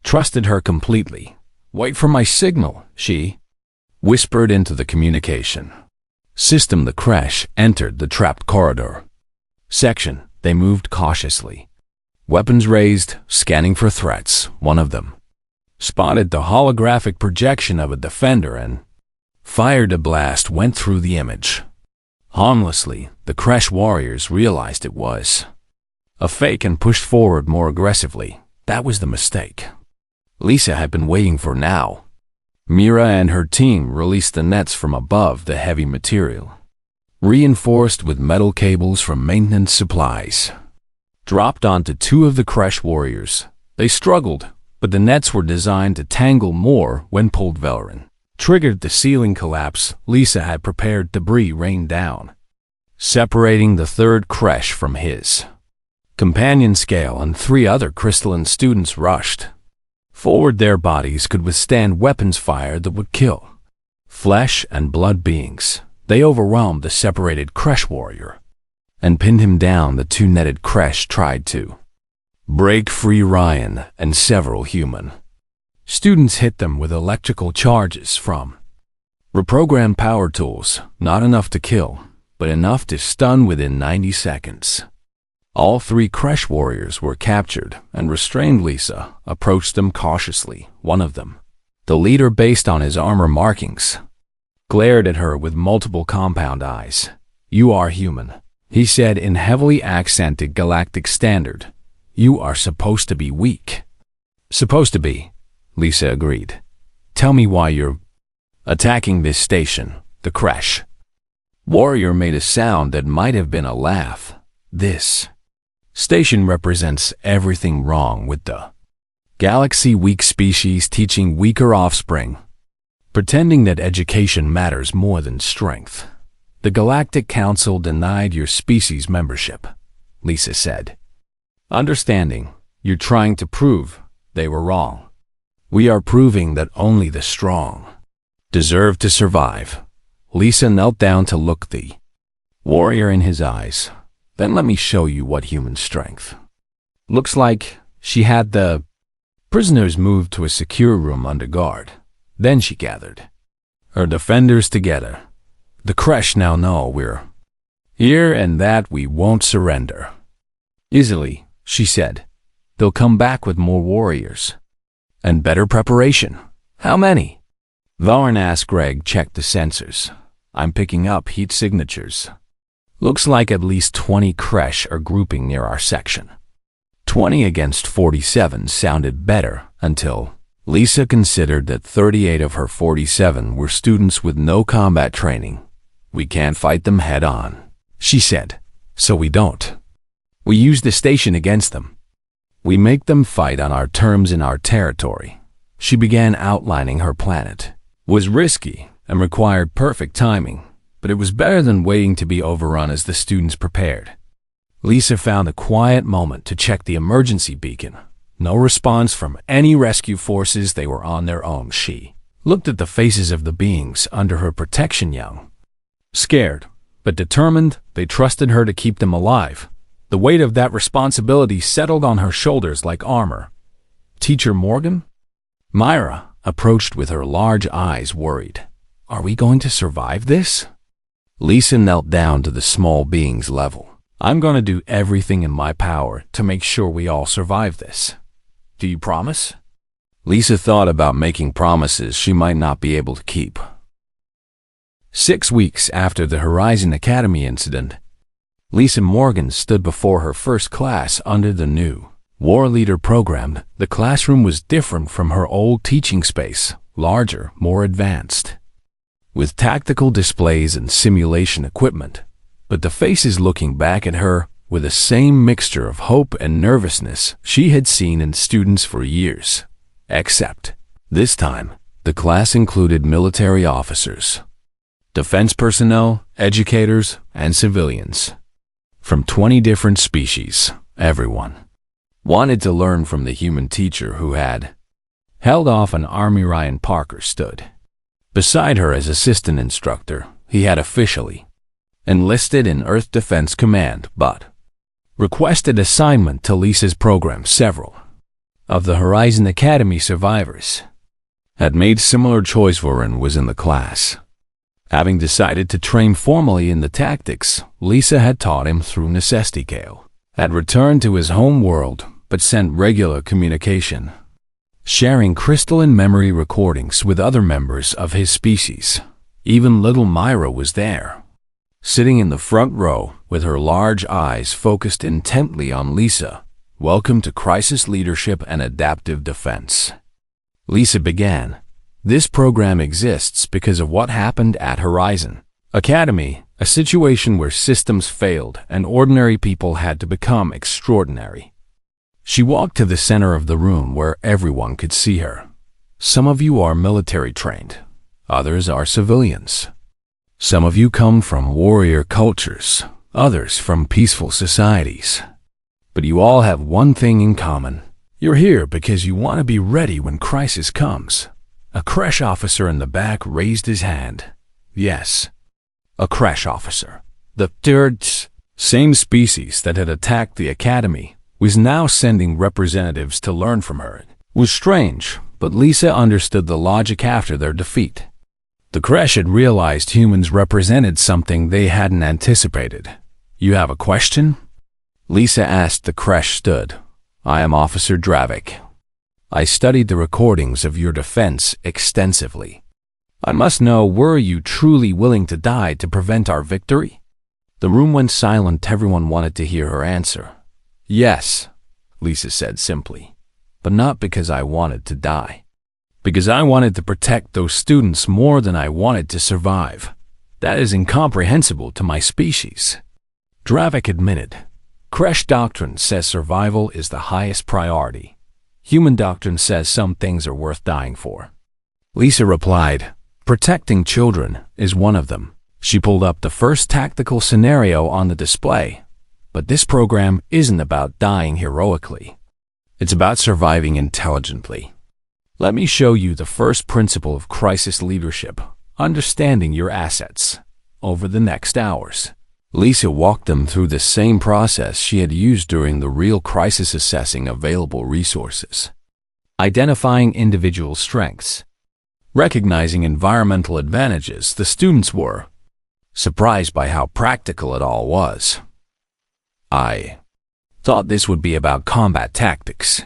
trusted her completely. Wait for my signal, she whispered into the communication system. The Kresh entered the trapped corridor section. They moved cautiously, weapons raised, scanning for threats. One of them spotted the holographic projection of a defender and fired. A blast went through the image. Harmlessly, the Kresh warriors realized it was a fake and pushed forward more aggressively. That was the mistake Lisa had been waiting for. Now, Mira and her team released the nets from above. The heavy material, reinforced with metal cables from maintenance supplies, dropped onto 2 of the Kresh warriors. They struggled, but the nets were designed to tangle more when pulled. Valoran triggered the ceiling collapse. Lisa had prepared. Debris rained down, separating the 3rd Kresh from his companion. Scale and 3 other crystalline students rushed forward. Their bodies could withstand weapons fire that would kill. Flesh and blood beings, they overwhelmed the separated Kresh warrior and pinned him down. The 2 netted Kresh tried to break free. Ryan and several human students hit them with electrical charges from reprogrammed power tools. Not enough to kill, but enough to stun within 90 seconds. All three Kresh warriors were captured, and restrained Lisa approached them cautiously. One of them, the leader based on his armor markings, glared at her with multiple compound eyes. "You are human," he said in heavily accented Galactic Standard. "You are supposed to be weak." "Supposed to be," Lisa agreed. "Tell me why you're attacking this station." The Kresh warrior made a sound that might have been a laugh. "This station represents everything wrong with the galaxy. Weak species teaching weaker offspring, pretending that education matters more than strength. The Galactic Council denied your species membership," Lisa said. "Understanding, you're trying to prove they were wrong. We are proving that only the strong deserve to survive." Lisa knelt down to look the warrior in his eyes. "Then let me show you what human strength looks like." She had the prisoners moved to a secure room under guard. Then she gathered her defenders together. "The Kresh now know we're here and that we won't surrender easily," she said. "They'll come back with more warriors and better preparation." "How many?" Varn asked. Greg checked the sensors. "I'm picking up heat signatures. Looks like at least 20 Kresh are grouping near our section." 20 against 47 sounded better until Lisa considered that 38 of her 47 were students with no combat training. "We can't fight them head on," she said. "So we don't. We use the station against them. We make them fight on our terms in our territory." She began outlining her planet. It was risky and required perfect timing, but it was better than waiting to be overrun as the students prepared. Lisa found a quiet moment to check the emergency beacon. No response from any rescue forces. They were on their own. She looked at the faces of the beings under her protection. Young, scared, but determined. They trusted her to keep them alive. The weight of that responsibility settled on her shoulders like armor. "Teacher Morgan?" Myra approached with her large eyes, worried. "Are we going to survive this?" Lisa knelt down to the small being's level. "I'm going to do everything in my power to make sure we all survive this. Do you promise?" Lisa thought about making promises she might not be able to keep. 6 weeks after the Horizon Academy incident, Lisa Morgan stood before her first class under the new Warleader program. The classroom was different from her old teaching space, larger, more advanced, with tactical displays and simulation equipment. But the faces looking back at her were the same mixture of hope and nervousness she had seen in students for years. Except, this time, the class included military officers, defense personnel, educators, and civilians from 20 different species. Everyone wanted to learn from the human teacher who had held off on Army. Ryan Parker stood beside her as assistant instructor. He had officially enlisted in Earth Defense Command, but requested assignment to Lisa's program. Several of the Horizon Academy survivors had made similar choice. Warren was in the class. Having decided to train formally in the tactics Lisa had taught him through necessity, Kale had returned to his home world but sent regular communication, sharing crystal and memory recordings with other members of his species. Even little Myra was there, sitting in the front row with her large eyes focused intently on Lisa. "Welcome to Crisis Leadership and Adaptive Defense," Lisa began. "This program exists because of what happened at Horizon Academy, a situation where systems failed and ordinary people had to become extraordinary." She walked to the center of the room where everyone could see her. "Some of you are military trained, others are civilians. Some of you come from warrior cultures, others from peaceful societies. But you all have one thing in common. You're here because you want to be ready when crisis comes." A Kresh officer in the back raised his hand. Yes, a Kresh officer. The third same species that had attacked the academy was now sending representatives to learn from her. It was strange, but Lisa understood the logic after their defeat. The creche had realized humans represented something they hadn't anticipated. "You have a question?" Lisa asked. The creche stood. "I am Officer Dravik. I studied the recordings of your defense extensively. I must know, were you truly willing to die to prevent our victory?" The room went silent. Everyone wanted to hear her answer. "Yes," Lisa said simply, "but not because I wanted to die. Because I wanted to protect those students more than I wanted to survive. That is incomprehensible to my species." Dravik admitted, "Creche doctrine says survival is the highest priority. Human doctrine says some things are worth dying for." Lisa replied, "Protecting children is one of them." She pulled up the first tactical scenario on the display. "But this program isn't about dying heroically. It's about surviving intelligently. Let me show you the first principle of crisis leadership, understanding your assets, over the next hours." Lisa walked them through the same process she had used during the real crisis, assessing available resources, identifying individual strengths, recognizing environmental advantages. The students were surprised by how practical it all was. "I thought this would be about combat tactics,"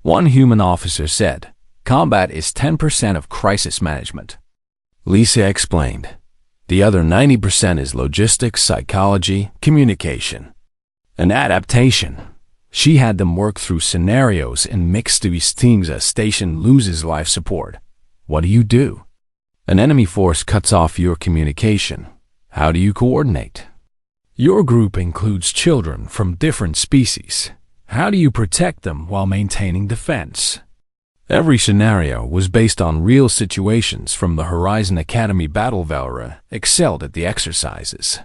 one human officer said. "Combat is 10% of crisis management." Lisa explained, "The other 90% is logistics, psychology, communication, and adaptation." She had them work through scenarios in mixed teams. A station loses life support. What do you do? An enemy force cuts off your communication. How do you coordinate? Your group includes children from different species. How do you protect them while maintaining defense? Every scenario was based on real situations from the Horizon Academy battle. Valera excelled at the exercises,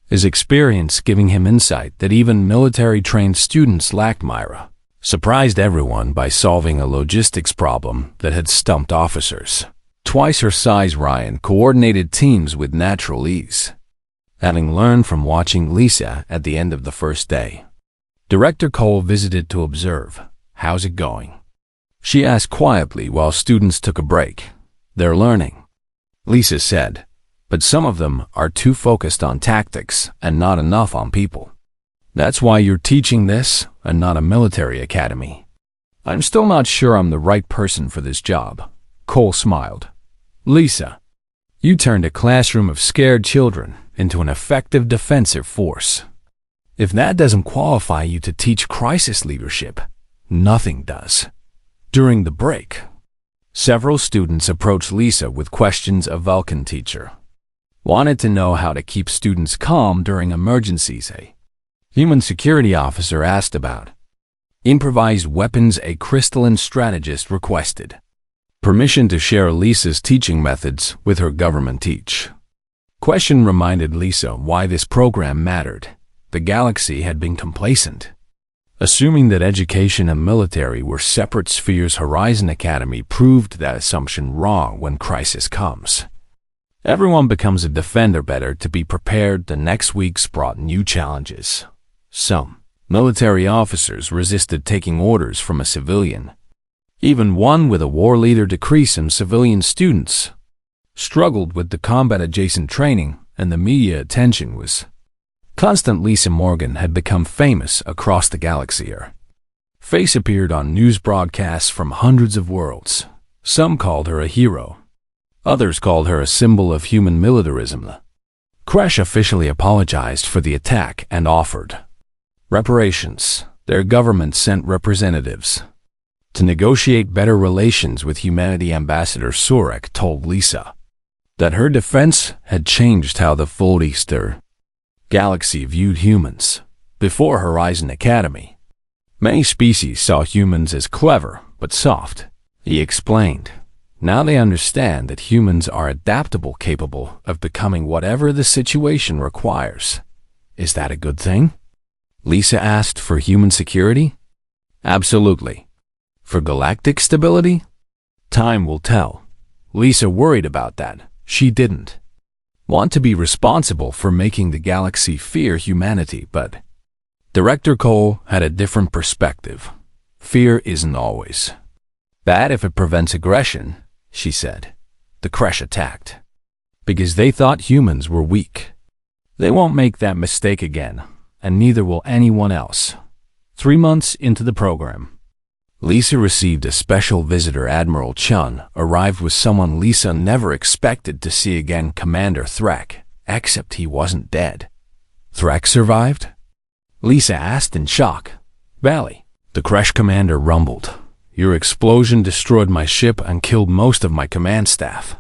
his experience giving him insight that even military-trained students lacked. Myra surprised everyone by solving a logistics problem that had stumped officers. Twice her size, Ryan coordinated teams with natural ease, having learned from watching Lisa at the end of the first day. Director Cole visited to observe. "How's it going?" she asked quietly while students took a break. "They're learning," Lisa said, "but some of them are too focused on tactics and not enough on people. That's why you're teaching this and not a military academy." "I'm still not sure I'm the right person for this job," Cole smiled. "Lisa, you turned a classroom of scared children into an effective defensive force. If that doesn't qualify you to teach crisis leadership, nothing does." During the break, several students approached Lisa with questions. A Vulcan teacher wanted to know how to keep students calm during emergencies. A human security officer asked about improvised weapons. A crystalline strategist requested permission to share Lisa's teaching methods with her government teach. Question reminded Lisa why this program mattered. The galaxy had been complacent, assuming that education and military were separate spheres. Horizon Academy proved that assumption wrong. When crisis comes, everyone becomes a defender. Better to be prepared. The next weeks brought new challenges. Some military officers resisted taking orders from a civilian. Even one with a Warleader decree. Some civilian students struggled with the combat-adjacent training, and the media attention was constant. Lisa Morgan had become famous across the galaxy. Her face appeared on news broadcasts from hundreds of worlds. Some called her a hero. Others called her a symbol of human militarism. The creche officially apologized for the attack and offered reparations. Their government sent representatives to negotiate better relations with humanity. Ambassador Sorek told Lisa that her defense had changed how the full Easter galaxy viewed humans. Before Horizon Academy, many species saw humans as clever but soft, he explained. Now they understand that humans are adaptable, capable of becoming whatever the situation requires. Is that a good thing? Lisa asked. For human security? Absolutely. For galactic stability? Time will tell. Lisa worried about that. She didn't want to be responsible for making the galaxy fear humanity, but Director Cole had a different perspective. Fear isn't always bad if it prevents aggression, she said. The creche attacked because they thought humans were weak. They won't make that mistake again, and neither will anyone else. 3 months into the program, Lisa received a special visitor. Admiral Chun arrived with someone Lisa never expected to see again, Commander Threk, except he wasn't dead. Threk survived? Lisa asked in shock. Barely. The crash commander rumbled. Your explosion destroyed my ship and killed most of my command staff.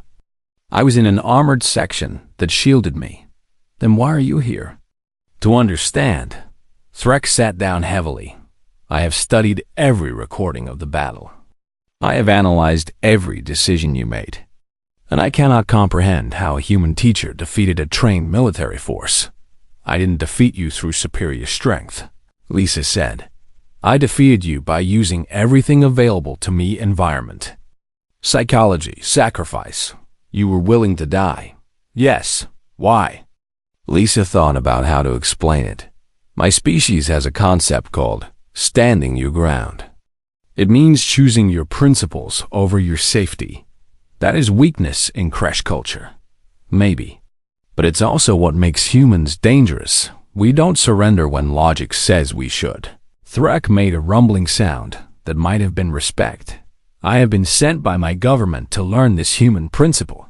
I was in an armored section that shielded me. Then why are you here? To understand. Threk sat down heavily. I have studied every recording of the battle. I have analyzed every decision you made. And I cannot comprehend how a human teacher defeated a trained military force. I didn't defeat you through superior strength, Lisa said. I defeated you by using everything available to me environment. Psychology, sacrifice. You were willing to die. Yes. Why? Lisa thought about how to explain it. My species has a concept called standing your ground. It means choosing your principles over your safety. That is weakness in crash culture. Maybe. But it's also what makes humans dangerous. We don't surrender when logic says we should. Threk made a rumbling sound that might have been respect. I have been sent by my government to learn this human principle.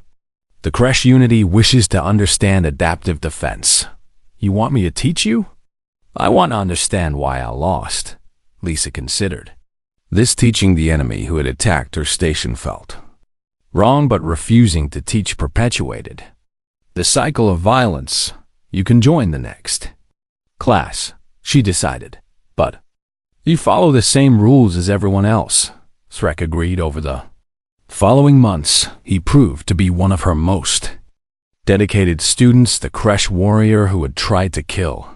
The Crash Unity wishes to understand adaptive defense. You want me to teach you? I want to understand why I lost, Lisa considered. This teaching the enemy who had attacked her station felt wrong, but refusing to teach perpetuated the cycle of violence. You can join the next class, she decided. But you follow the same rules as everyone else, Threk agreed. Over the following months, he proved to be one of her most dedicated students, the Crash warrior who had tried to kill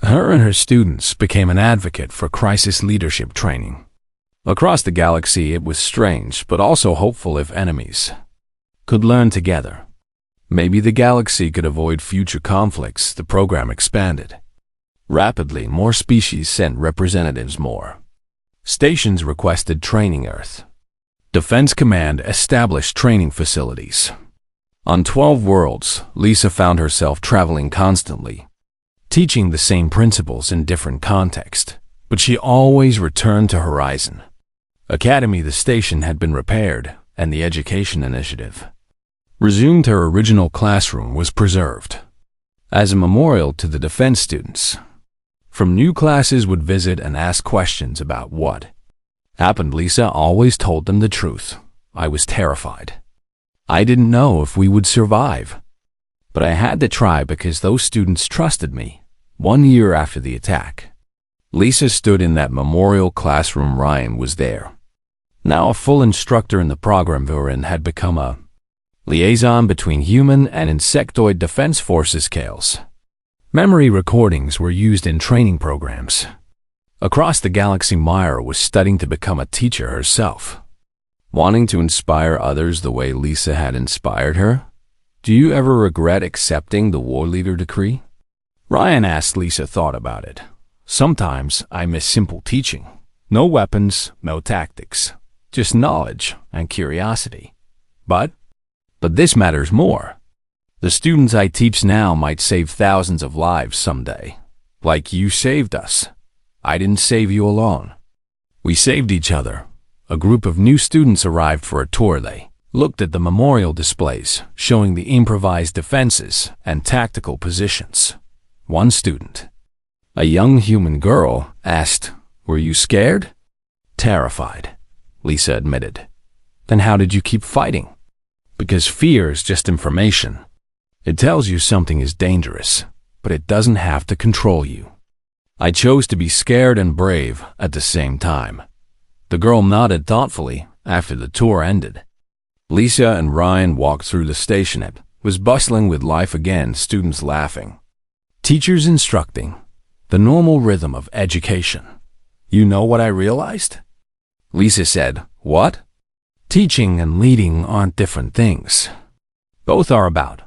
her and her students became an advocate for crisis leadership training. Across the galaxy, it was strange, but also hopeful. If enemies could learn together, maybe the galaxy could avoid future conflicts. The program expanded rapidly. More species sent representatives. More stations requested training. Earth Defense Command established training facilities. On 12 worlds, Lisa found herself traveling constantly, teaching the same principles in different contexts, but she always returned to Horizon Academy. The station had been repaired, and the education initiative resumed. Her original classroom was preserved as a memorial to the defense students. From new classes would visit and ask questions about what happened. Lisa always told them the truth. I was terrified. I didn't know if we would survive. But I had to try because those students trusted me. 1 year after the attack, Lisa stood in that memorial classroom. Ryan was there. Now a full instructor in the program, Vurin had become a liaison between human and insectoid defense forces scales. Memory recordings were used in training programs. Across the galaxy, Myra was studying to become a teacher herself, wanting to inspire others the way Lisa had inspired her. Do you ever regret accepting the Warleader decree? Ryan asked. Lisa thought about it. Sometimes I miss simple teaching. No weapons, no tactics, just knowledge and curiosity. But this matters more. The students I teach now might save thousands of lives someday. Like you saved us. I didn't save you alone. We saved each other. A group of new students arrived for a tour. They looked at the memorial displays, showing the improvised defenses and tactical positions. One student, a young human girl, asked, "Were you scared?" "Terrified," Lisa admitted. "Then how did you keep fighting?" "Because fear is just information. It tells you something is dangerous, but it doesn't have to control you. I chose to be scared and brave at the same time." The girl nodded thoughtfully after the tour ended. Lisa and Ryan walked through the station. It was bustling with life again, students laughing, teachers instructing, the normal rhythm of education. "You know what I realized?" Lisa said. "What?" "Teaching and leading aren't different things. Both are about